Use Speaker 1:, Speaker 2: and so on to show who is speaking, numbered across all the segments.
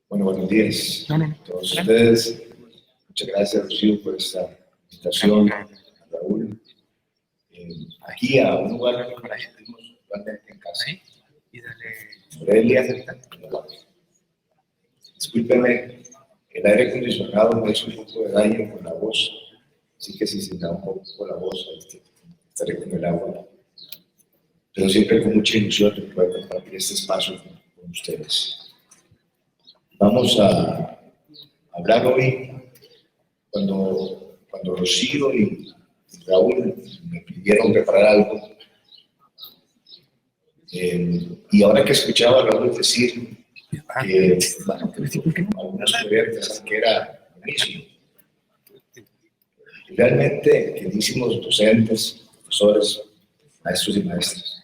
Speaker 1: Bueno, buenos días a todos ustedes. Muchas gracias, Rocío, por esta invitación, a Raúl. Aquí a un lugar que para gente realmente en casa. Morelia. Discúlpeme, el aire acondicionado me hizo un poco de daño con la voz, así que si se da un poco la voz, estaré con el agua. Pero siempre con mucha ilusión de poder compartir este espacio con ustedes. Vamos a hablar hoy, cuando Rocío y Raúl me pidieron preparar algo, y ahora que escuchaba a Raúl decir que algunas pensaban que era buenísimo. Realmente, queridísimos docentes, profesores, maestros y maestras,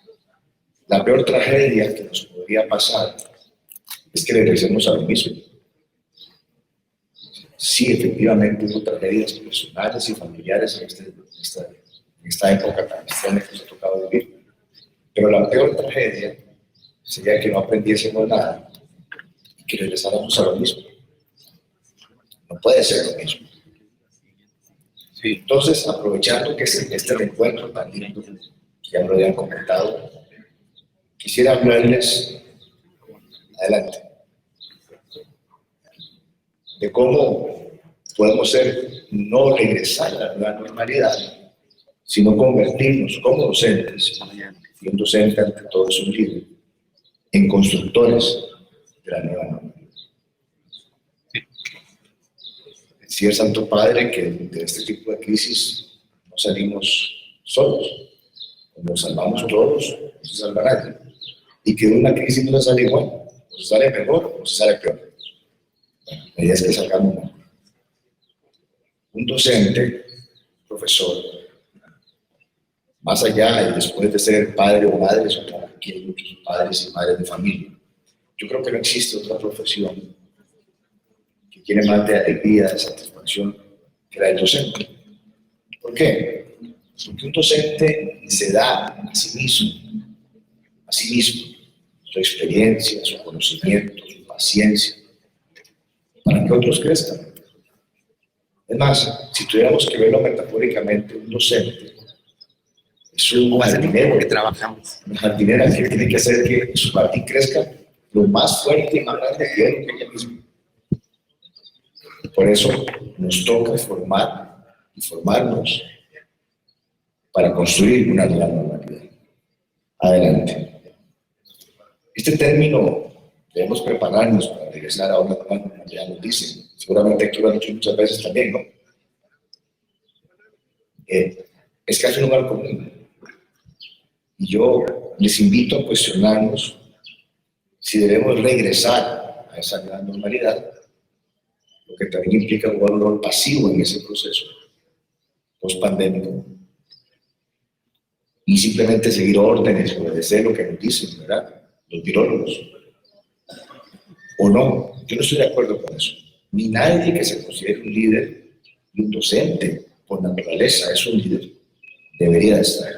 Speaker 1: la peor tragedia que nos podría pasar es que regresemos a lo mismo. Sí, efectivamente hubo tragedias personales y familiares en esta época tan extraña que nos ha tocado vivir. Pero la peor tragedia sería que no aprendiésemos nada y que regresáramos a lo mismo. No puede ser lo mismo. Sí. Entonces, aprovechando que este reencuentro tan lindo, que ya lo habían comentado, quisiera hablarles, adelante, de cómo podemos no regresar a la nueva normalidad, sino convertirnos como docentes, y un docente ante todo es un líder, en constructores de la nueva normalidad. Decía el Santo Padre que de este tipo de crisis no salimos solos, nos salvamos todos, no se salva nadie, y que de una crisis no se sale igual, o se sale mejor o se sale peor. Bueno, la idea es que salgamos mejor. Un docente, profesor, más allá y después de ser padre o madre, supongo que hay muchos padres y madres de familia. Yo creo que no existe otra profesión que tiene más de alegría, de satisfacción que la del docente. ¿Por qué? Porque un docente se da a sí mismo, su experiencia, su conocimiento, su paciencia, para que otros crezcan. Es más, si tuviéramos que verlo metafóricamente, un docente es un jardinero que trabajamos. Una jardinera que tiene que hacer que su jardín crezca lo más fuerte y más grande que ella misma. Por eso nos toca formar y formarnos para construir una nueva normalidad. Adelante. Este término debemos prepararnos para regresar a una nueva normalidad, nos dicen. Seguramente aquí lo han dicho muchas veces también, ¿no? Es casi un lugar común. Y yo les invito a cuestionarnos si debemos regresar a esa nueva normalidad, lo que también implica un rol pasivo en ese proceso post-pandémico, y simplemente seguir órdenes, obedecer lo que nos dicen, ¿verdad? Los virólogos. O no, yo no estoy de acuerdo con eso. Ni nadie que se considere un líder y un docente, por naturaleza, es un líder, debería estar.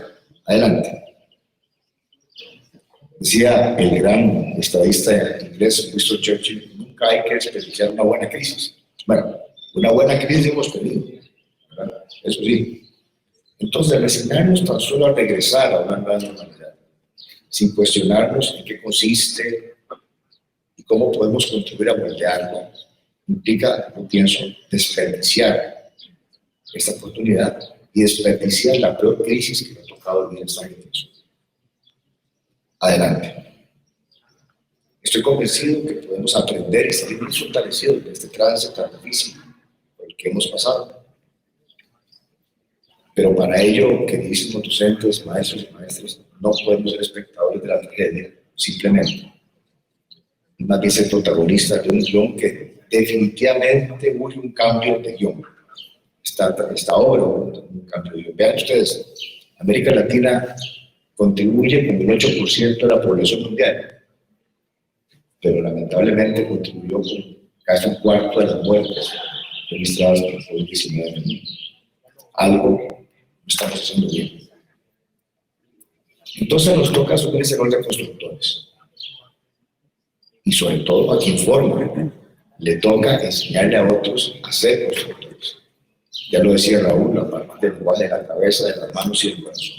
Speaker 1: Adelante. Decía el gran estadista inglés Winston Churchill, nunca hay que desperdiciar una buena crisis. Bueno, una buena crisis hemos tenido, ¿verdad? Eso sí. Entonces, resignarnos tan solo a regresar a una nueva normalidad, sin cuestionarnos en qué consiste y cómo podemos contribuir a moldearla, implica, yo pienso, desperdiciar esta oportunidad y desperdiciar la peor crisis que nos ha tocado vivir en esta generación. Adelante. Estoy convencido que podemos aprender y salir muy fortalecidos de este trance tan difícil por el que hemos pasado. Pero para ello, queridísimos docentes, maestros y maestras, no podemos ser espectadores de la tragedia, simplemente. Y más bien ser protagonistas de un guión que definitivamente urge un cambio de guión. Esta obra, un cambio de guión. Vean ustedes, América Latina contribuye con el 8% de la población mundial, pero lamentablemente contribuyó con casi un cuarto de las muertes registradas por el COVID-19 en el mundo. Algo no estamos haciendo bien. Entonces nos toca asumir ese rol de constructores. Y sobre todo a quien forma, le toca enseñarle a otros a ser constructores. Ya lo decía Raúl, a partir del lenguaje de la cabeza, de las manos y del corazón.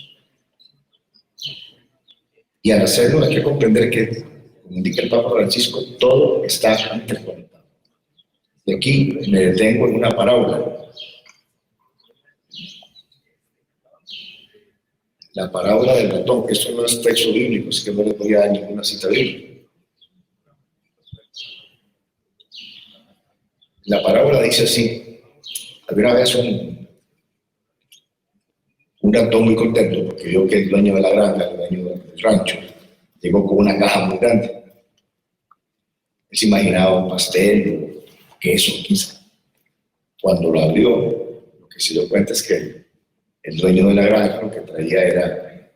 Speaker 1: Y al hacerlo hay que comprender que, como indica el Papa Francisco, todo está interconectado. Y aquí me detengo en una parábola. La parábola del ratón, que esto no es texto bíblico, así que no le voy a dar ninguna cita bíblica. La parábola dice así: había una vez un ratón muy contento porque vio que el dueño de la granja, el dueño del rancho, llegó con una caja muy grande. Él se imaginaba un pastel o queso, quizá. Cuando lo abrió, lo que se dio cuenta es que el dueño de la granja lo que traía era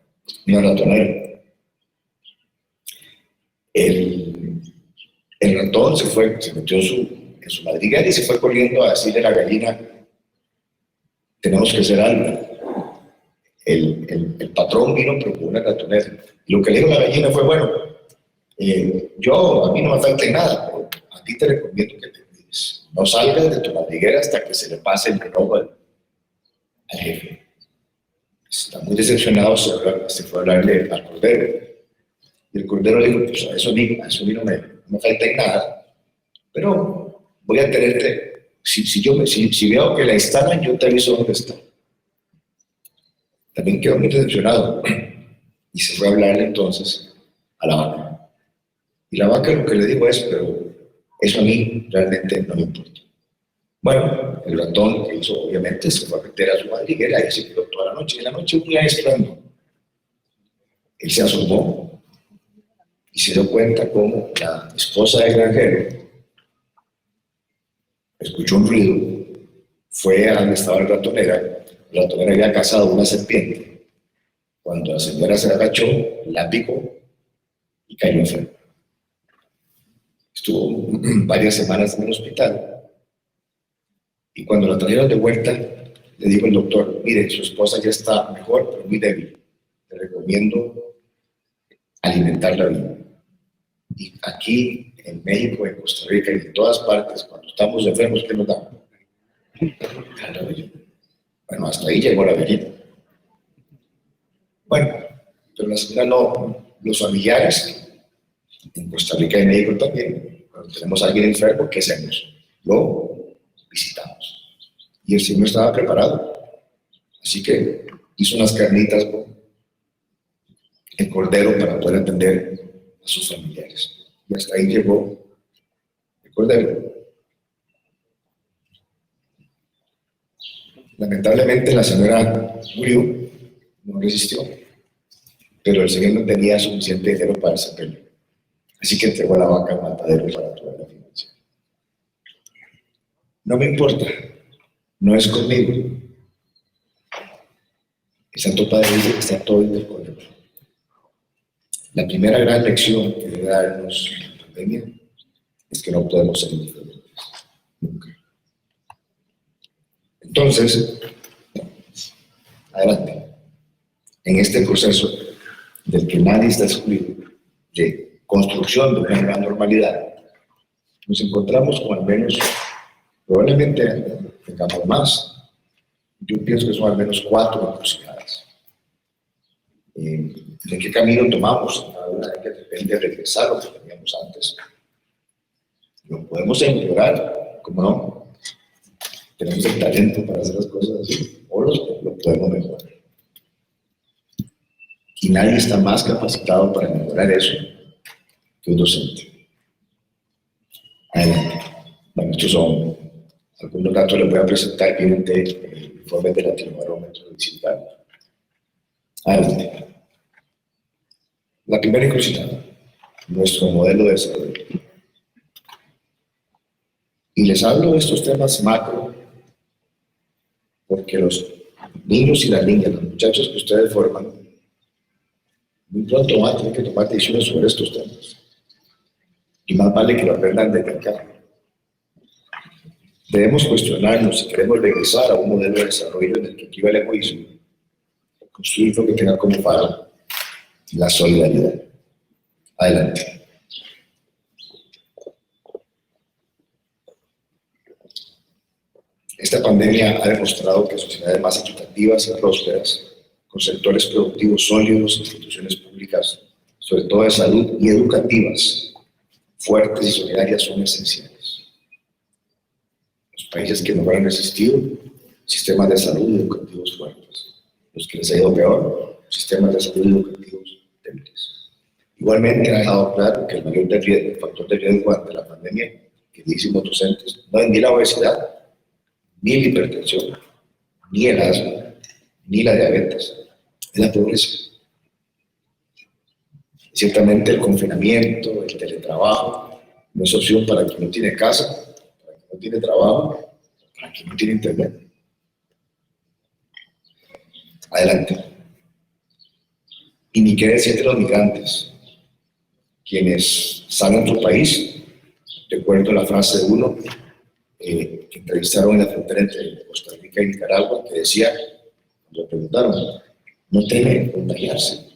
Speaker 1: una ratonera. El ratón se metió en su madriguera y se fue corriendo a decirle a la gallina: tenemos que hacer algo. El patrón vino pero con una ratonera. Y lo que le dijo la gallina fue: bueno, a mí no me falta nada, pero a ti te recomiendo que te cuides. No salgas de tu madriguera hasta que se le pase el enojo al jefe. Está muy decepcionado, se fue a hablarle al cordero. Y el cordero le dijo: pues a eso no me falta en nada, pero voy a tenerte, si veo que la instalan, yo te aviso dónde está. También quedó muy decepcionado y se fue a hablarle entonces a la vaca. Y la vaca lo que le dijo es: pero eso a mí realmente no me importa. Bueno, el ratón que hizo, obviamente, se fue a meter a su madriguera y se quedó toda la noche. Y en la noche un día esperando, él se asomó y se dio cuenta cómo la esposa del granjero escuchó un ruido, fue a donde estaba la ratonera había cazado una serpiente. Cuando la señora se agachó, la picó y cayó enferma. Estuvo varias semanas en el hospital. Y cuando la trajeron de vuelta, le dijo el doctor: mire, su esposa ya está mejor, pero muy débil. Le recomiendo alimentarla bien. Y aquí, en México, en Costa Rica y en todas partes, cuando estamos enfermos, ¿qué nos dan? Bueno, hasta ahí llegó la gallina. Bueno, pero la señora no, los familiares, en Costa Rica y en México también, cuando tenemos a alguien enfermo, ¿qué hacemos? Lo visitamos. Y el Señor estaba preparado. Así que hizo unas carnitas con el cordero para poder atender a sus familiares. Y hasta ahí llegó el cordero. Lamentablemente la señora murió, no resistió, pero el Señor no tenía suficiente dinero para ese peleo. Así que entregó la vaca al matadero para toda la financiación. No me importa, no es conmigo. El Santo Padre dice que está todo interconectado. La primera gran lección que debe darnos la pandemia es que no podemos ser indiferentes. Nunca. Entonces, adelante. En este proceso del que nadie está excluido, de construcción de una nueva normalidad, nos encontramos con al menos, probablemente tengamos más. Yo pienso que son al menos 4 encrucijadas. ¿De qué camino tomamos? Ahora que depende de regresar a lo que teníamos antes. Lo podemos empeorar, ¿cómo no? Tenemos el talento para hacer las cosas así, o lo podemos mejorar. Y nadie está más capacitado para mejorar eso que un docente. Adelante. Bueno, estos son algunos datos que les voy a presentar, vienen del informe del Latinobarómetro digital. Adelante. La primera encrucijada, nuestro modelo de desarrollo. Y les hablo de estos temas macro porque los niños y las niñas, los muchachos que ustedes forman, muy pronto van a tener que tomar decisiones sobre estos temas. Y más vale que lo aprendan desde acá. Debemos cuestionarnos si queremos regresar a un modelo de desarrollo en el que equivale el egoísmo, o construir lo que tenga como faro la solidaridad. Adelante. Esta pandemia ha demostrado que sociedades más equitativas y prósperas, con sectores productivos sólidos, instituciones públicas, sobre todo de salud y educativas, fuertes y solidarias, son esenciales. Los países que no han resistido, sistemas de salud y educativos fuertes. Los que les ha ido peor, sistemas de salud y educativos débiles. Igualmente ha dejado claro que el mayor factor de riesgo ante la pandemia, que dicen los docentes, no es ni la obesidad, ni la hipertensión, ni el asma, ni la diabetes, es la pobreza. Ciertamente el confinamiento, el teletrabajo, no es opción para quien no tiene casa, para quien no tiene trabajo, para quien no tiene internet. Adelante. Y ni qué decir de los migrantes, quienes salen de otro país. Recuerdo la frase de uno que entrevistaron en la frontera entre Costa Rica y Nicaragua, que decía, cuando le preguntaron, no teme contagiarse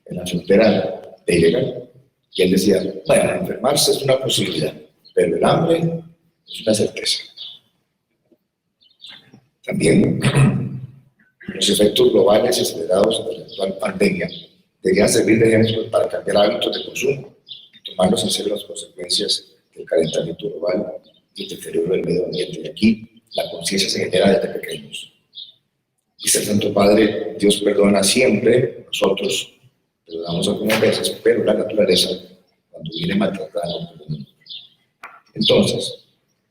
Speaker 1: en la frontera de ilegal. Y él decía, bueno, enfermarse es una posibilidad, pero el hambre es una certeza. También los efectos globales y acelerados de la actual pandemia deberían servir de ejemplo para cambiar hábitos de consumo y tomarnos en serio las consecuencias del calentamiento global y el deterioro del medio ambiente. Y aquí la conciencia se genera desde pequeños. Dice el Santo Padre, Dios perdona siempre, nosotros perdonamos algunas veces, pero la naturaleza, cuando viene maltratando, perdona. Entonces,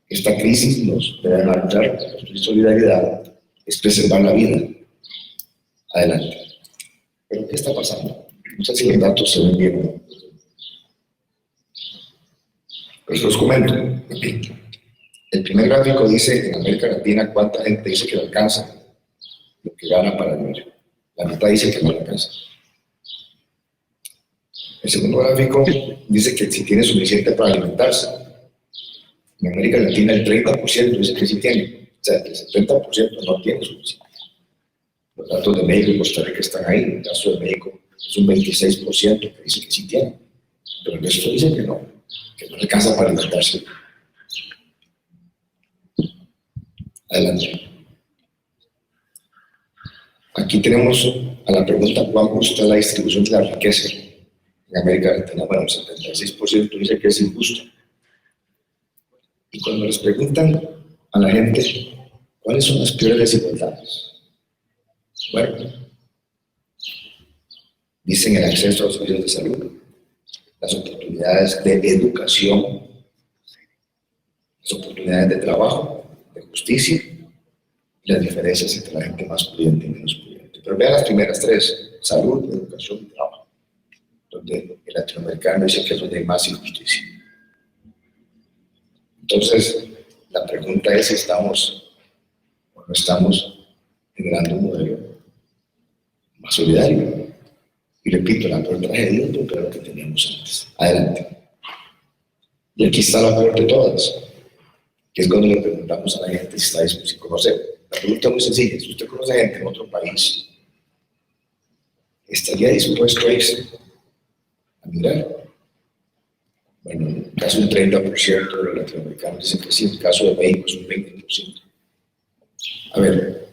Speaker 1: esta crisis nos debe marcar construir solidaridad, es preservar la vida. Adelante. ¿Pero qué está pasando? No sé si los datos se ven bien o no. Pues los comento. El primer gráfico dice en América Latina cuánta gente dice que le alcanza lo que gana para vivir. La mitad dice que no le alcanza. El segundo gráfico dice que si tiene suficiente para alimentarse. En América Latina el 30% dice que sí tiene. O sea, el 70% no tiene suficiente. Los datos de México y Costa Rica están ahí. En el caso de México es un 26% que dice que sí tiene. Pero el resto dice que no le alcanza para alimentarse. Adelante. Aquí tenemos a la pregunta cuán justa es la distribución de la riqueza en América Latina. Bueno, el 76% dice que es injusta. Y cuando les preguntan a la gente cuáles son las peores desigualdades, bueno, dicen el acceso a los servicios de salud, las oportunidades de educación, las oportunidades de trabajo, de justicia y las diferencias entre la gente más pudiente y menos pudiente. Pero vean las primeras tres: salud, educación y trabajo, donde el latinoamericano dice que es donde hay más injusticia. Entonces, la pregunta es si estamos o no estamos generando un modelo más solidario. Y repito, la peor tragedia es lo peor que teníamos antes. Adelante. Y aquí está la peor de todas, que es cuando le preguntamos a la gente si está dispuesto a conocer. La pregunta es muy sencilla: si usted conoce gente en otro país, ¿estaría dispuesto a irse a mirar? Bueno, casi un 30% de los latinoamericanos dicen que sí, en el caso de México es un 20%. A ver,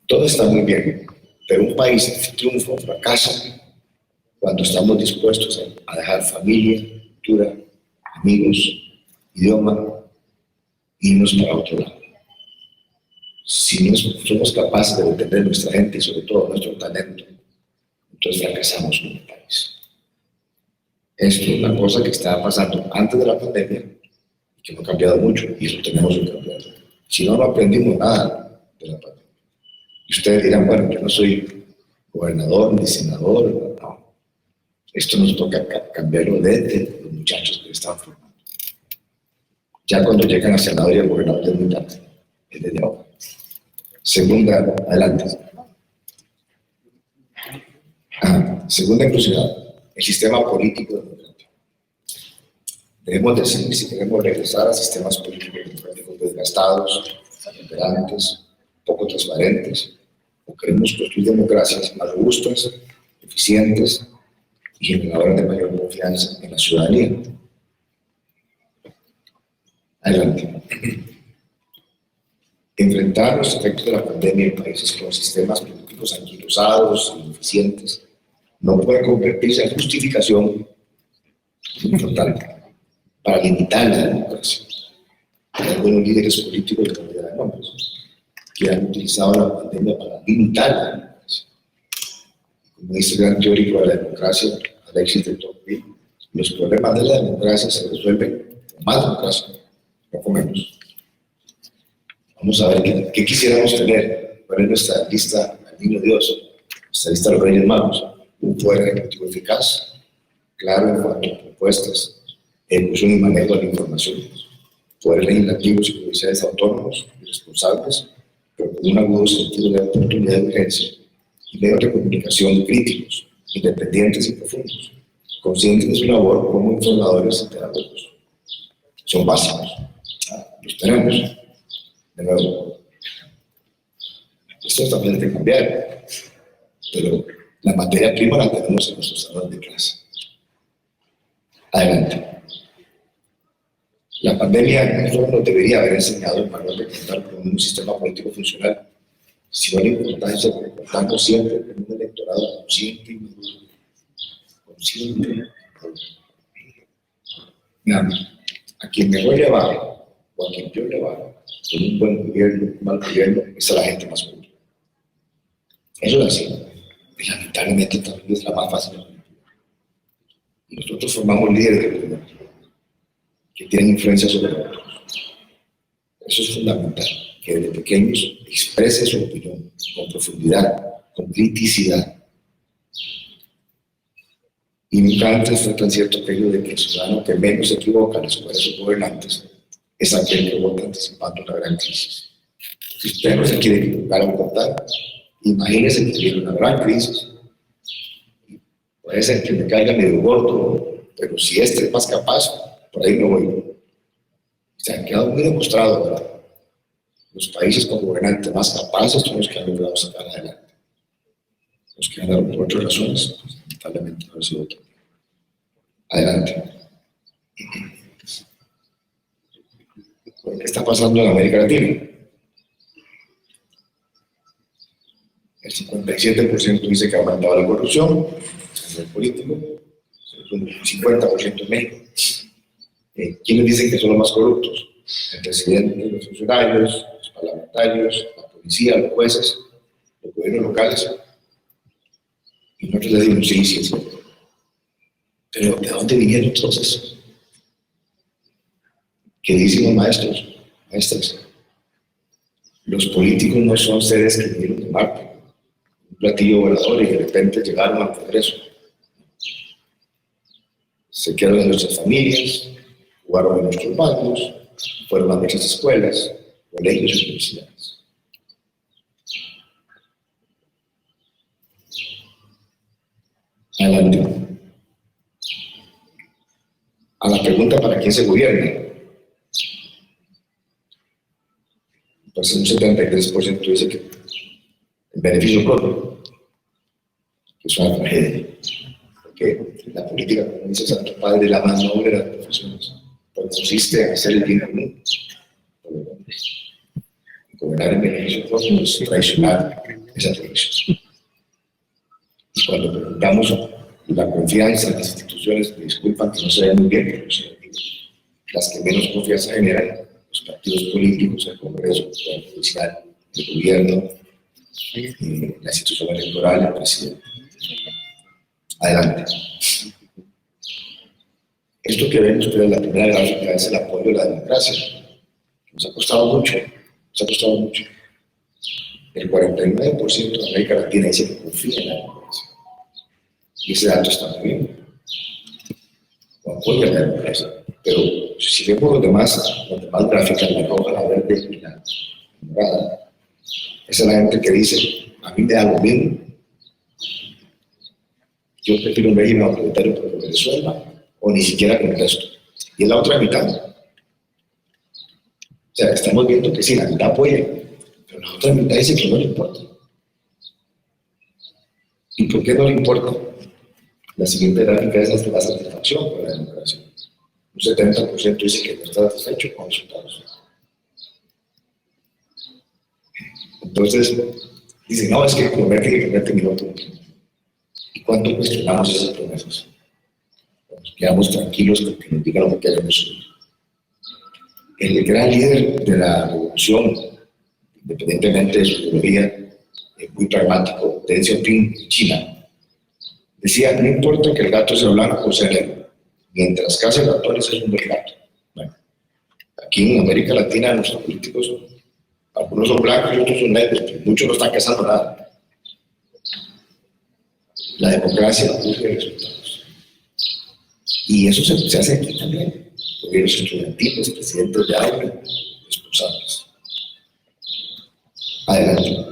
Speaker 1: todo está muy bien, pero un país triunfa o fracasa cuando estamos dispuestos a dejar familia, cultura, amigos, idioma, e irnos para otro lado. Si no somos capaces de entender nuestra gente y sobre todo nuestro talento, entonces fracasamos como país. Esto es una cosa que estaba pasando antes de la pandemia y que no ha cambiado mucho, y eso tenemos que cambiar. Si no, no aprendimos nada de la pandemia. Y ustedes dirán, bueno, yo no soy gobernador ni senador, no. Esto nos toca cambiarlo desde los muchachos que están formando. Ya cuando llegan al senador y al gobernador es muy tarde, es desde ahora. Segunda, adelante. Segunda inclusión, el sistema político democrático. Debemos decidir si queremos regresar a sistemas políticos democráticos desgastados, inoperantes, poco transparentes, o queremos construir democracias más robustas, eficientes y generadoras de mayor confianza en la ciudadanía. Adelante. Enfrentar los efectos de la pandemia en países con sistemas políticos anquilosados e ineficientes no puede convertirse en justificación importante para limitar la democracia. Hay algunos líderes políticos de la de nombres que han utilizado la pandemia para limitar la democracia. Como dice el gran teórico de la democracia, Alexis de Tocqueville, los problemas de la democracia se resuelven con más democracia, no con menos. Vamos a ver qué quisiéramos tener. ¿Cuál es nuestra lista al Niño Dios? Nuestra lista de los Reyes Magos. Un poder ejecutivo eficaz, claro en cuanto a propuestas, ejecución y manejo de la información. Poderes legislativos y judiciales autónomos y responsables, pero con un agudo sentido de oportunidad y urgencia. Y medios de comunicación críticos, independientes y profundos, conscientes de su labor como informadores y pedagogos. Son básicos. Los tenemos. De nuevo, esto también tiene que cambiar, pero la materia prima la tenemos en nuestros salones de clase. Adelante. La pandemia no solo nos debería haber enseñado el valor de contar con un sistema político funcional, sino la importancia de contar siempre con un electorado consciente y maduro. Consciente. A quien mejor le va, o a quien peor le va, con un buen gobierno, un mal gobierno, es a la gente más joven. Eso es así. Y lamentablemente también es la más fácil de manipular. Y nosotros formamos líderes de gobierno que tienen influencia sobre otros. Eso es fundamental, que desde pequeños exprese su opinión con profundidad, con criticidad. Y nunca antes fue tan cierto aquello de que el ciudadano que menos se equivoca al escoger a sus gobernantes es aquel que vota anticipando una gran crisis. Si usted no se quiere equivocar al votar, imagínese que viene una gran crisis. Puede ser que me caiga medio gordo, pero si este es más capaz, por ahí no voy. Se han quedado muy demostrado, ¿verdad? Los países con gobernantes más capaces son los que han logrado sacar adelante. Los que han dado por otras razones, pues, lamentablemente no ha sido otro. Adelante. ¿Qué está pasando en América Latina? El 57% dice que ha aumentado la corrupción a nivel político, un 50% en México. ¿Quiénes dicen que son los más corruptos? El presidente, los funcionarios, los parlamentarios, la policía, los jueces, los gobiernos locales. Y nosotros le decimos, sí, sí, sí. Pero ¿de dónde vinieron entonces? Queridísimos maestros, maestras, los políticos no son seres que vinieron de Marte, un platillo volador y de repente llegaron al Congreso. Se quedaron en nuestras familias, jugaron en nuestros bancos, fueron a nuestras escuelas, colegios y universidades. Adelante. A la pregunta ¿para quién se gobierna? Pues un 73% dice que el beneficio propio, que es una tragedia. Porque la política, como dice Santo Padre, es la más noble de las profesiones. Pues consiste en hacer el bien común. Gobernar el beneficio propio es traicionar esa tradición. Y cuando preguntamos la confianza en las instituciones, me disculpan que no se ve muy bien, pero las que menos confianza generan, los partidos políticos, el Congreso, el Poder Judicial, el gobierno, la institución electoral, el presidente. Adelante. Esto que ven ustedes, la primera gráfica, es el apoyo a la democracia. Nos ha costado mucho, El 49% de América Latina dice que confía en la democracia. Y ese dato está muy bien. No apoya la democracia. Pero si vemos las demás gráficas, la roja, la verde y la morada, esa es la gente que dice, a mí me da lo mismo. Yo prefiero un régimen autoritario como Venezuela, o ni siquiera contesto. Y es la otra mitad. O sea, estamos viendo que sí, la mitad apoya, pero la otra mitad dice que no le importa. ¿Y por qué no le importa? La siguiente gráfica es la satisfacción por la democracia. Un 70% dice que no está satisfecho con los resultados. Entonces, dicen, no, es que promete minuto. ¿Y cuánto cuestionamos esas promesas? Nos quedamos tranquilos con que nos digan lo que queremos. El gran líder de la revolución, independientemente de su ideología, muy pragmático, Deng Xiaoping, de China, decía, no importa que el gato sea blanco o sea negro, mientras cace ratones es un buen gato. Bueno, aquí en América Latina nuestros políticos, algunos son blancos y otros son negros, pero muchos no están cazando nada. La democracia busca resultados. Y eso se hace aquí también. Gobiernos estudiantiles, presidentes de aula, responsables. Adelante.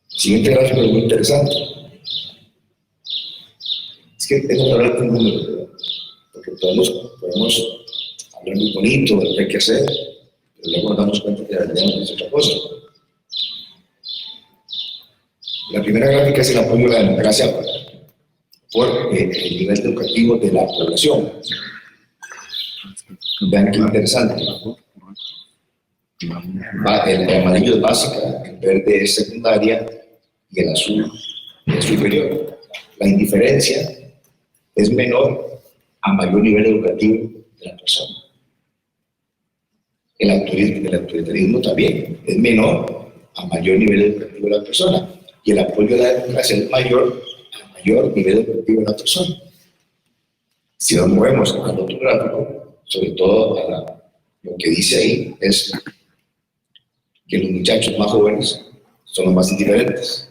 Speaker 1: Siguiente gráfico es muy interesante. Es que tengo que hablar con números, ¿verdad? Porque podemos hablar muy bonito de lo que hay que hacer, pero luego nos damos cuenta que la realidad es otra cosa. La primera gráfica es el apoyo a la democracia por el nivel educativo de la población. Vean qué interesante. El amarillo es básica, el verde es secundaria y el azul es superior. La indiferencia es menor a mayor nivel educativo de la persona. El autoritarismo también es menor a mayor nivel educativo de la persona. Y el apoyo a la democracia es mayor a mayor nivel educativo de la persona. Si nos movemos al otro gráfico, sobre todo lo que dice ahí es que los muchachos más jóvenes son los más indiferentes,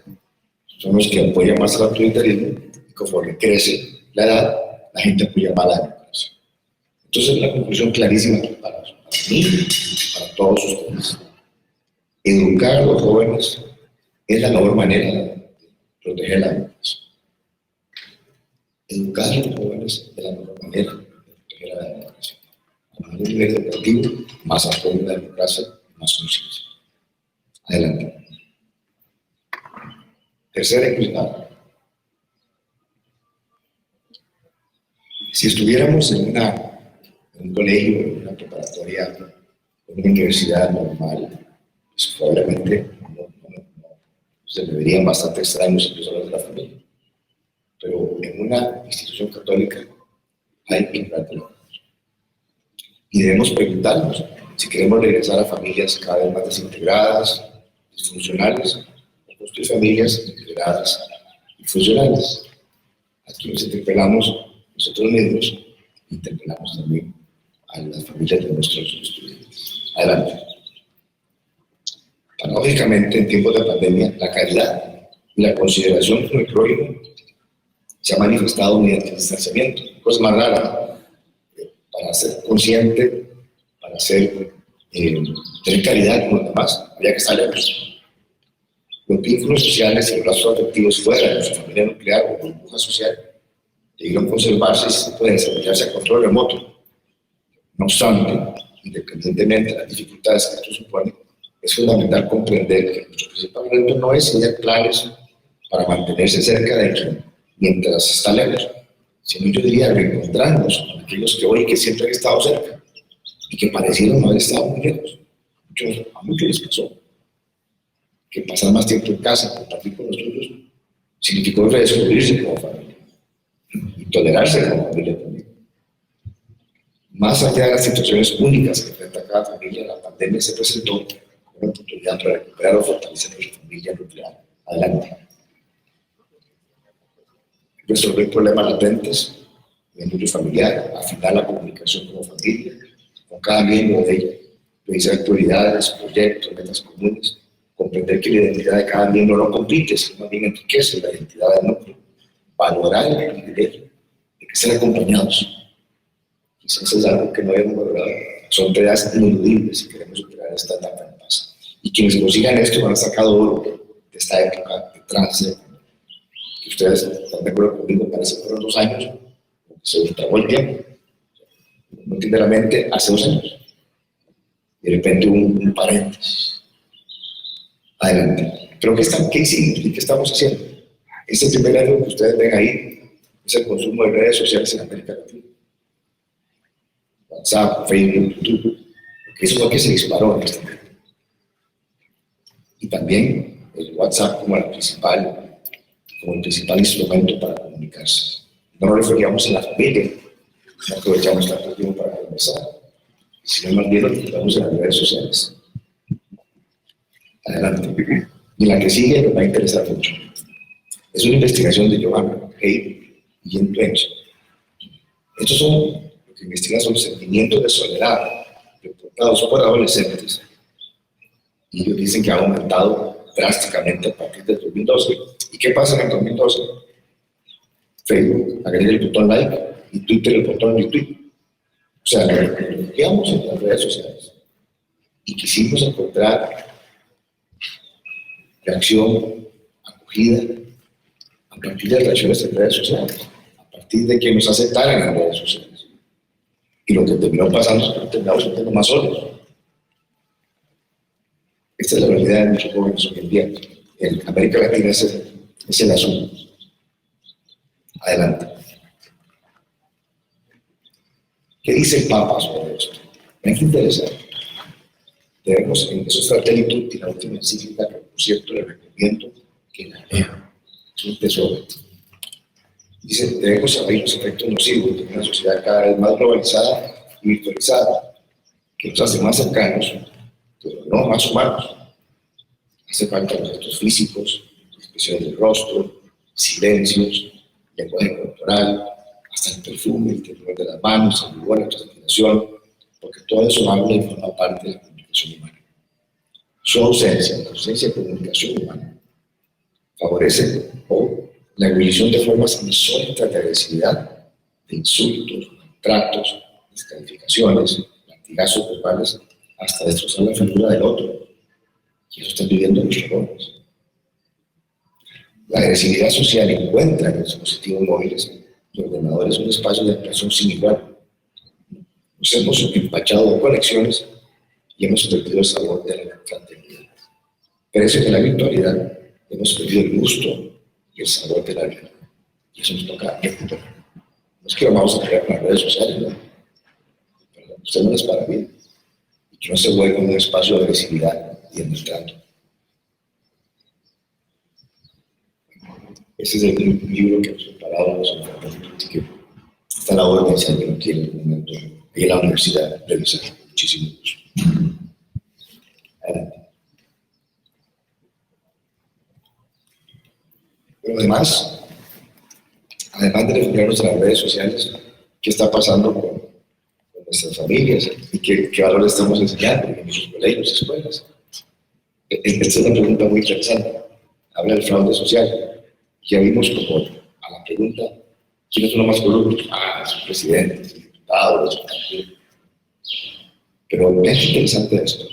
Speaker 1: son los que apoyan más al autoritarismo y conforme crece la edad, la gente apoya más la democracia. Entonces, la conclusión clarísima para mí y para todos ustedes. Educar a los jóvenes es la mejor manera de proteger la democracia. Educar a los jóvenes es la mejor manera de proteger la democracia. A mayor nivel educativo, más apoyo a la democracia, más conciencia. Adelante. Tercera inclusión. Si estuviéramos en un colegio, en una preparatoria, en una universidad normal, pues probablemente se me verían bastante extraños incluso los de la familia. Pero en una institución católica hay que hablar de los jóvenes. Y debemos preguntarnos si queremos regresar a familias cada vez más desintegradas, disfuncionales, o construir familias integradas y funcionales. Aquí nos interpelamos nosotros mismos, interpelamos también a las familias de nuestros estudiantes. Adelante. Paradójicamente, en tiempos de pandemia, la caridad y la consideración con el prójimo se ha manifestado mediante el distanciamiento. Cosa más rara, para ser consciente, para tener caridad con los demás, había que estar lejos. Los vínculos sociales y los lazos afectivos fuera de nuestra familia nuclear o burbuja social debieron conservarse y se puede desarrollarse a control remoto. No obstante, independientemente de las dificultades que esto supone, es fundamental comprender que nuestro principal reto no es idear planes para mantenerse cerca de quien mientras está lejos, sino yo diría reencontrarnos con aquellos que hoy que siempre han estado cerca y que parecieron no haber estado muy lejos. A muchos les pasó que pasar más tiempo en casa, compartir con los suyos, significó redescubrirse como familia y tolerarse como familia también. Más allá de las situaciones únicas que enfrenta cada familia, la pandemia se presentó como una oportunidad para recuperar o fortalecer nuestra familia nuclear. Adelante. Resolver problemas latentes en el núcleo familiar, afinar la comunicación como familia, con cada miembro de ella, revisar prioridades, proyectos, metas comunes, comprender que la identidad de cada miembro no compite, sino más bien enriquece la identidad del núcleo, valorar el privilegio de que estén acompañados. Quizás es algo que no hemos valorado. Son tareas ineludibles si queremos superar esta etapa de paz. Y quienes consigan esto van a sacar oro de esta época de trance. Y ustedes están de acuerdo conmigo, parece que fueron 2 años, se trabó el tiempo. No tiene la mente hace 2 años. De repente un paréntesis. Adelante. Pero ¿qué hicimos y qué estamos haciendo? Este primer año que ustedes ven ahí es el consumo de redes sociales en América Latina. WhatsApp, Facebook, YouTube. Lo que hizo fue que se disparó en este momento. Y también el WhatsApp como el principal instrumento para comunicarse. No nos referíamos a la familia, no aprovechamos tanto tiempo para conversar, sino más bien lo utilizamos en las redes sociales. Adelante. Y la que sigue nos va a interesar mucho. Es una investigación de Johanna Hay y Jim Trench. Estos son, lo que investigan son sentimientos de soledad reportados por adolescentes. Y ellos dicen que ha aumentado drásticamente a partir del 2012. ¿Y qué pasa en el 2012? Facebook agrega el botón like y Twitter el botón retweet. O sea, nos refugiamos en las redes sociales y quisimos encontrar reacción, acogida, a partir de reacciones en redes sociales, a partir de que nos aceptaran en las redes sociales. Y lo que terminó pasando es que terminamos siendo más solos. Esta es la realidad de muchos jóvenes hoy en día. En América Latina es el asunto. Adelante. ¿Qué dice el Papa sobre esto? Me interesa. Debemos, en esos Fratelli Tutti, la última encíclica, que por cierto le recomiendo que la lean. Es un tesoro. Dice, debemos abrir los efectos nocivos de una sociedad cada vez más globalizada y virtualizada, que nos hace más cercanos, pero no más humanos. Hace falta los gestos físicos, expresión del rostro, silencios, lenguaje corporal, hasta el perfume, el temblor de las manos, el vigor, la transpiración, porque todo eso habla y forma parte de la comunicación humana. Su ausencia, la ausencia de comunicación humana, favorece la ebullición de formas insólitas de agresividad, de insultos, tratos, descalificaciones, latigazos verbales, hasta destrozar la figura del otro. Y eso están viviendo nuestros jóvenes. La agresividad social encuentra en los dispositivos móviles y ordenadores un espacio de expresión sin igual. Nos hemos empachado de conexiones y hemos perdido el sabor de la fraternidad. Precio de la virtualidad, hemos perdido el gusto y el sabor de la vida. Y eso nos toca esto. No es que lo vamos a crear con las redes sociales, ¿no? Pero usted no es para mí. Y que no se vuelva un espacio de agresividad y de maltrato. Ese es el libro que hemos preparado así que está a la orden si alguien lo quiere en algún momento ir a la universidad a revisar. Muchísimo gusto. Adelante. Pero además de refugiarnos en las redes sociales, ¿qué está pasando con nuestras familias? ¿Y qué valores estamos enseñando en nuestros colegios, escuelas? Esta es una pregunta muy interesante. Habla del fraude social. Ya vimos como a la pregunta, ¿quiénes son los más corruptos? Sus presidentes, sus diputados, sus candidatos. Pero es interesante esto.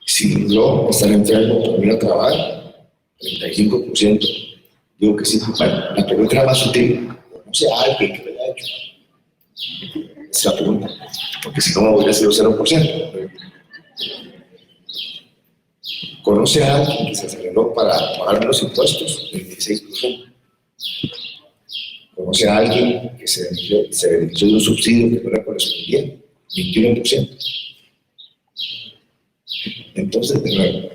Speaker 1: Si no estar enfermo por ir a trabajar, 35%. Digo que sí. Bueno, la pregunta era más sutil. ¿Conoce a alguien que lo haya hecho? Esa es la pregunta. Porque si no, me voy a ser 0%. ¿Conoce a alguien que se arregló para pagar los impuestos? 26%. ¿Conoce a alguien que se benefició de un subsidio que no le correspondía? 21%. Entonces, de nuevo,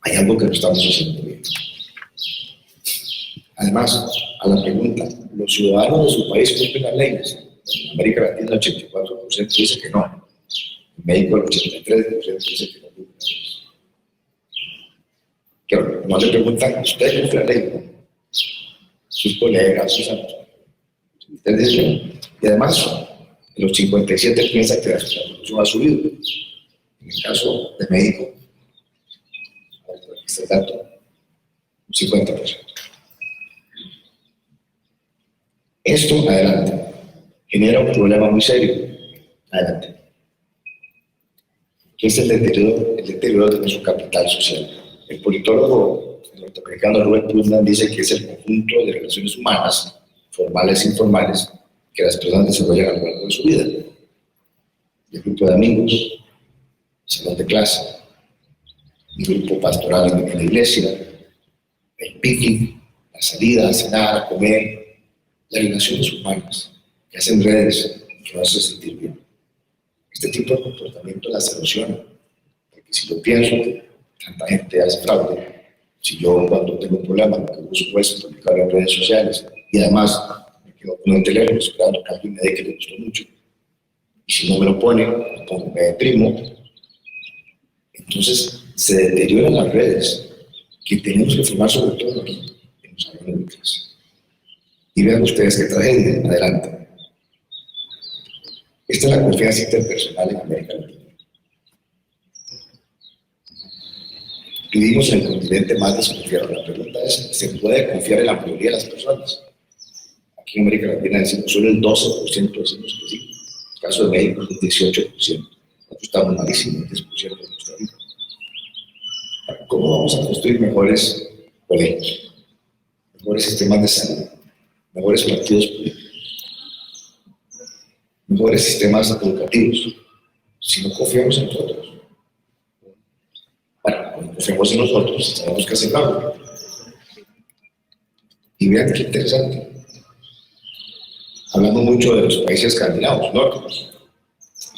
Speaker 1: hay algo que no estamos haciendo bien. Además, a la pregunta, ¿los ciudadanos de su país cumplen las leyes? En América Latina el 84% dice que no. En México el 83% dice que no cumple las leyes. Claro, no le preguntan, ¿usted cumple la ley? ¿No? Sus colegas, sus amigos. Ustedes dicen, y además, los 57 piensan que la corrupción ha subido. En el caso de México, este dato, un 50%. Esto, adelante, genera un problema muy serio. Adelante. Que es el deterioro de nuestro capital social. El politólogo norteamericano Robert Putnam dice que es el conjunto de relaciones humanas, formales e informales, que las personas desarrollan a lo largo de su vida. El grupo de amigos, el salón de clase, el grupo pastoral en la iglesia, el picnic, la salida a cenar, a comer, las relaciones humanas que hacen redes, que no hace sentir bien. Este tipo de comportamiento las erosiona. Porque si yo pienso que tanta gente hace fraude, si yo cuando tengo un problema lo que busco es publicar en redes sociales y además me quedo con el teléfono esperando que alguien me dé que le gustó mucho, y si no me lo pone, me deprimo, entonces se deterioran las redes que tenemos que formar sobre todo aquí, en los salones de clase. Y vean ustedes qué tragedia. Adelante. Esta es la confianza interpersonal en América Latina. Vivimos en el continente más desconfiado. La pregunta es, ¿se puede confiar en la mayoría de las personas? Aquí en América Latina decimos solo el 12% decimos que sí. En el caso de México es el 18%. Nosotros estamos malísimos, el 10% de Costa Rica. ¿Cómo vamos a construir mejores colegios, mejores sistemas de salud, mejores partidos políticos, mejores sistemas educativos, si no confiamos en nosotros? Bueno, cuando confiamos en nosotros, tenemos que hacer algo. Y vean qué interesante. Hablamos mucho de los países escandinavos, nórdicos.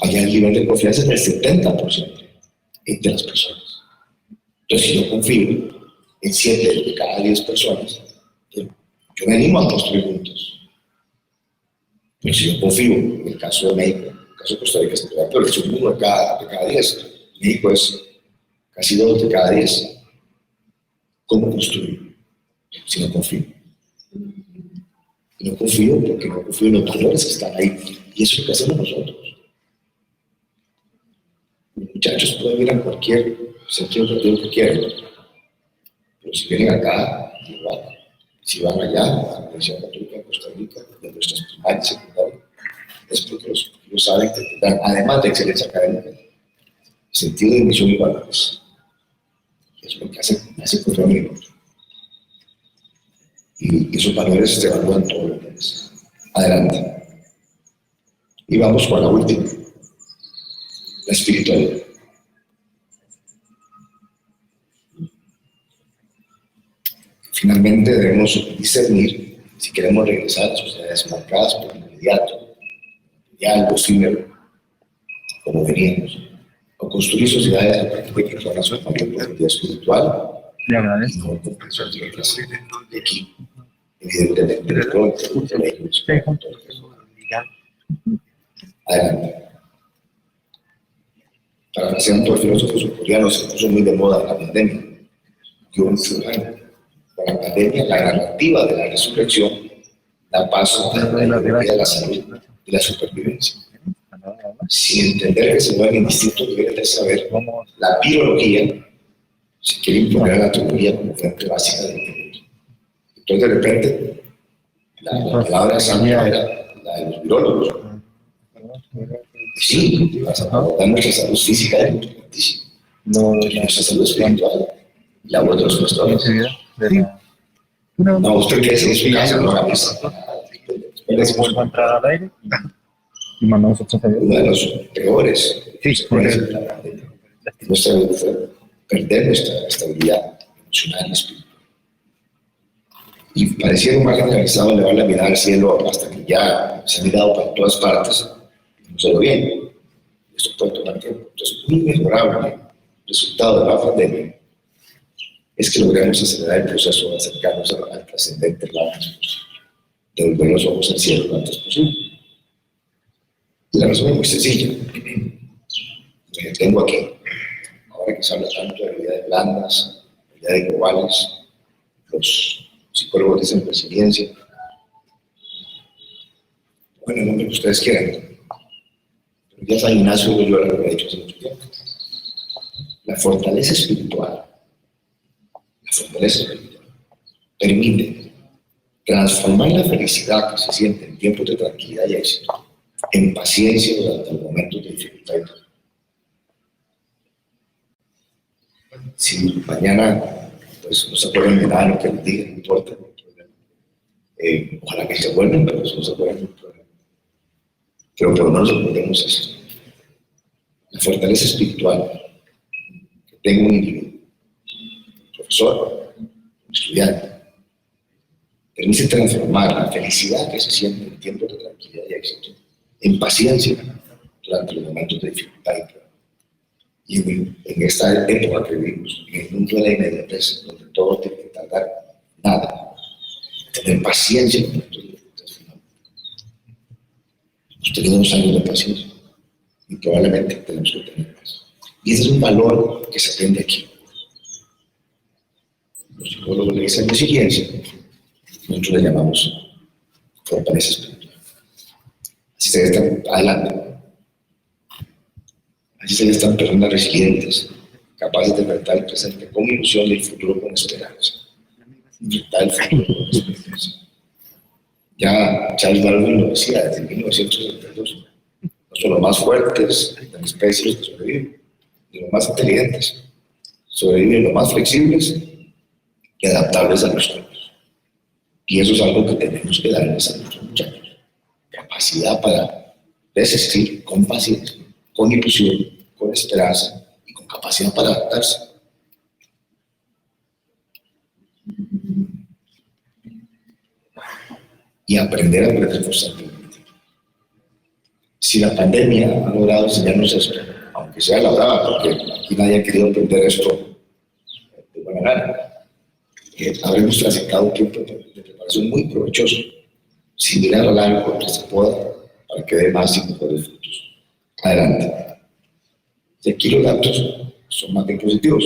Speaker 1: Allá el nivel de confianza es del 70% entre las personas. Entonces, si yo confío en 7 de cada 10 personas, yo me animo a construir juntos. Pero si yo confío en el caso de México, en el caso de Costa Rica, es un 1 de cada 10. México es casi 2 de cada 10. ¿Cómo construir si no confío? Y no confío porque no confío en los valores que están ahí. Y eso es lo que hacemos nosotros. Los muchachos pueden ir a cualquier centro educativo que quieran, pero si vienen acá, igual. Si van allá, a la Universidad Católica de Costa Rica, de nuestras primarias y secundarias, es porque ellos saben que tendrán, además de excelencia académica, sentido de misión y valores. Es lo que hace contra mí. Y esos valores se evalúan todos los días. Adelante. Y vamos con la última, la espiritualidad. Finalmente debemos discernir si queremos regresar a sociedades marcadas por lo inmediato, ya algo efímero, como veníamos, o construir sociedades a partir de personas con mayor profundidad espiritual y no comprensión de otras de aquí, evidentemente, de todo el colegios. Adelante. Parafraseando al filósofo surcoreano, se puso muy de moda en la pandemia. Con la pandemia, la narrativa de la resurrección da paso a la ideología de la salud y la supervivencia. Sin entender que se mueven en distintos niveles de saber, la biología se quiere imponer a la teología como fuente básica del entendimiento. Entonces, de repente, la palabra santa era la de los virólogos. Sí, vas a abordar nuestra salud física, es importantísima. Nuestra salud espiritual, la voz de los pastores. No, usted que es en su casa, no la pasa.
Speaker 2: Podemos entrar al aire y mandamos otros avión.
Speaker 1: Uno de los peores consecuencias de la pandemia fue perder nuestra estabilidad emocional y espiritual. Y pareciera más generalizado elevar la mirada al cielo hasta que ya se ha mirado para todas partes y no se lo bien. Esto puede tomar tiempo. Entonces, un mejorable resultado de la pandemia es que logremos acelerar el proceso de acercarnos al trascendente lo antes posible, de volver los ojos al cielo lo antes posible. Y la razón es muy sencilla. Me tengo aquí, ahora que se habla tanto de habilidades blandas, habilidades globales, los psicólogos dicen resiliencia. Bueno, el nombre que ustedes quieran. Pero ya San Ignacio de Loyola lo ha dicho hace mucho tiempo. La fortaleza espiritual permite transformar la felicidad que se siente en tiempos de tranquilidad y éxito en paciencia durante los momentos de dificultad. Si mañana pues, no se acuerdan de nada de lo que les diga, no importa, no hay problema. Ojalá que se vuelvan, pero no se acuerdan, no hay problema. Pero por lo menos aprendemos esto. La fortaleza espiritual que tenga un individuo, un profesor, un estudiante, permite transformar la felicidad que se siente en tiempos de tranquilidad y éxito en paciencia durante los momentos de dificultad y prueba. Y en esta época que vivimos, en el mundo de la inmediatez, donde todo tiene que tardar nada, tener paciencia en momentos de dificultad es fundamental. Hemos tenido unos años de paciencia y probablemente tenemos que tener más. Y ese es un valor que se aprende aquí. Los psicólogos le dicen resiliencia, nosotros le llamamos fortaleza espiritual. Así se están adelante. Así se están personas resilientes, capaces de enfrentar el presente con ilusión y el futuro con esperanza. Enfrentar el futuro con esperanza. Ya Charles Darwin lo decía desde 1962. No son los más fuertes de la especie los que sobreviven, ni los más inteligentes. Sobreviven los más flexibles y adaptables a los cambios. Y eso es algo que tenemos que darles a nuestros muchachos. Capacidad para resistir con paciencia, con ilusión, con esperanza y con capacidad para adaptarse. Y aprender a perder constantemente. Si la pandemia ha logrado enseñarnos eso, aunque sea la brava, porque aquí nadie ha querido aprender esto de buena gana, habremos transitado un tiempo de preparación muy provechoso, similar al largo que se pueda, para que dé más y mejores frutos. Adelante. Y aquí los datos son más bien positivos.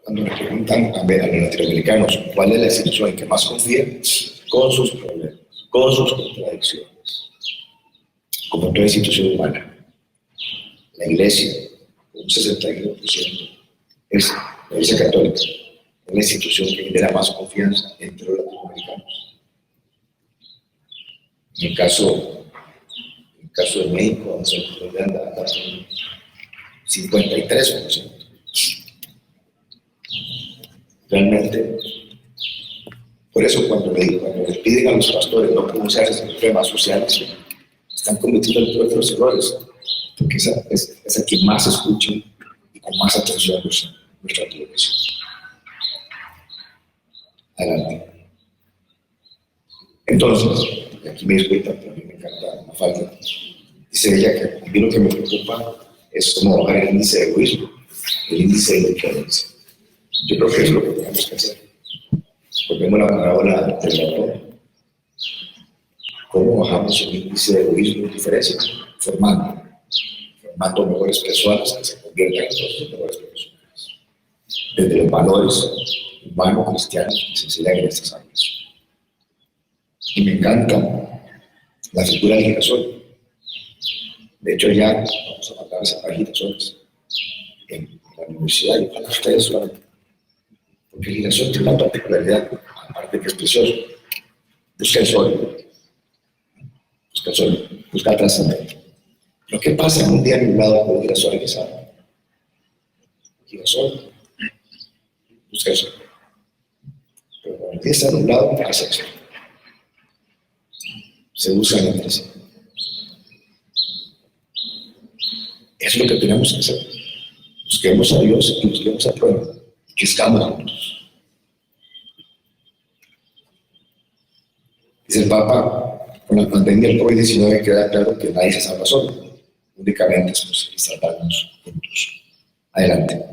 Speaker 1: Cuando le preguntan a los latinoamericanos cuál es la institución en que más confían, con sus problemas, con sus contradicciones, como toda institución humana, la Iglesia, un 61%, es la Iglesia Católica, una institución que genera más confianza entre los latinoamericanos. En el caso de México, donde anda 53%. Realmente, por eso cuando les piden a los pastores no pronunciarse sobre temas sociales, están cometiendo el peor de los errores, porque es a quien más escuchan y con más atención nuestra televisión. Adelante. Entonces, aquí me disculpa, pero a mí me encanta una falta. Dice ella que a mí lo que me preocupa es cómo bajar el índice de egoísmo, el índice de diferencia. Yo creo que es lo que tenemos que hacer. Volvemos a la parábola del ratón. ¿Cómo bajamos el índice de egoísmo y diferencia? Formando mejores personas que se conviertan en nosotros mejores personas. Desde los valores humanos, cristianos, que se enseñan en estas áreas. Y me encanta la figura del girasol. De hecho, ya vamos a mandar a sacar girasoles en la universidad y para ustedes solamente. Porque el girasol tiene una particularidad, aparte que es precioso. Busca el sol. Busca el sol. Busca el trascendente. Lo que pasa en un día nublado con el girasol que sabe. El girasol busca el sol. Pero cuando el día está nublado, ¿qué hace eso? Se usan entre sí. Es lo que tenemos que hacer. Busquemos a Dios y busquemos a prueba. Que estamos juntos. Dice el Papa, con la pandemia del COVID-19 queda claro que nadie se salva solo. Únicamente es posible salvarnos juntos. Adelante.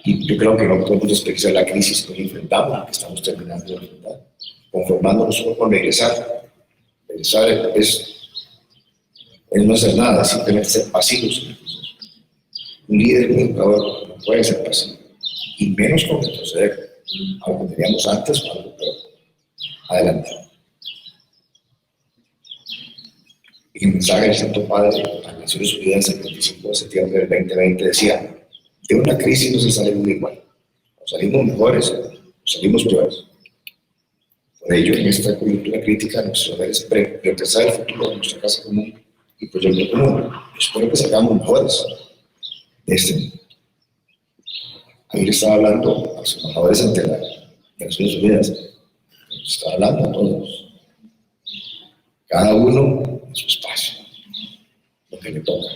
Speaker 1: Y yo creo que no podemos desperdiciar la crisis que enfrentamos, que estamos terminando de enfrentar, conformándonos solo con regresar. Regresar es no hacer nada, simplemente ser pasivos. Un líder, un educador, no puede ser pasivo, y menos con retroceder a lo que teníamos antes o algo peor. Adelante. Y el mensaje del Santo Padre a las Naciones Unidas el 25 de septiembre del 2020 decía: de una crisis no se sale muy igual, o salimos mejores o salimos peores. Por ello, en esta coyuntura crítica, nuestro deber es repensar el futuro de nuestra casa común y proyecto común. Espero que salgamos mejores de este mundo. Ahí le estaba hablando a los embajadores ante las Naciones Unidas. Les estaba hablando a todos. Cada uno en su espacio, lo que le toca.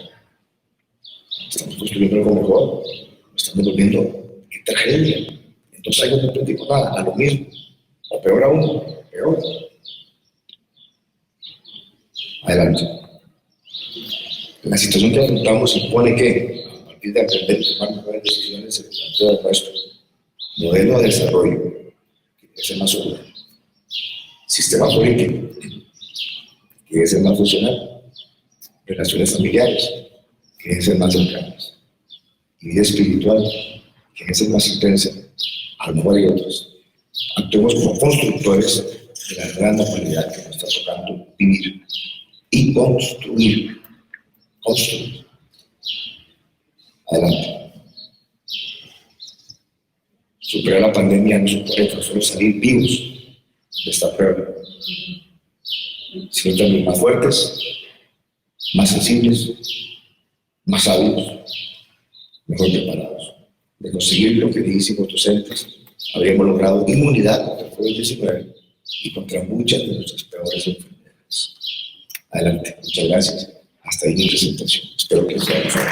Speaker 1: Estamos construyendo algo mejor. estamos volviendo, qué tragedia. En 2 años no aprendimos nada, a lo mismo, o peor aún, peor. Adelante. La situación que afrontamos impone que, a partir de aprender y tomar mejores decisiones, se plantea nuestro modelo de desarrollo, que debe ser más seguro, sistema político, que debe ser más funcional, relaciones familiares, que deben ser más cercanas, y vida espiritual, que debe ser más intensa, a lo mejor hay otras. Actuemos como constructores de la gran normalidad que nos está tocando vivir y construir. Construir. Adelante. Superar la pandemia no supone tan solo salir vivos de esta prueba, sino también más fuertes, más sensibles, más sabios, mejor preparados. De conseguir lo que dijimos docentes, habríamos logrado inmunidad contra el COVID-19 y contra muchas de nuestras peores enfermedades. Adelante, muchas gracias. Hasta ahí mi presentación. Espero que les haya gustado.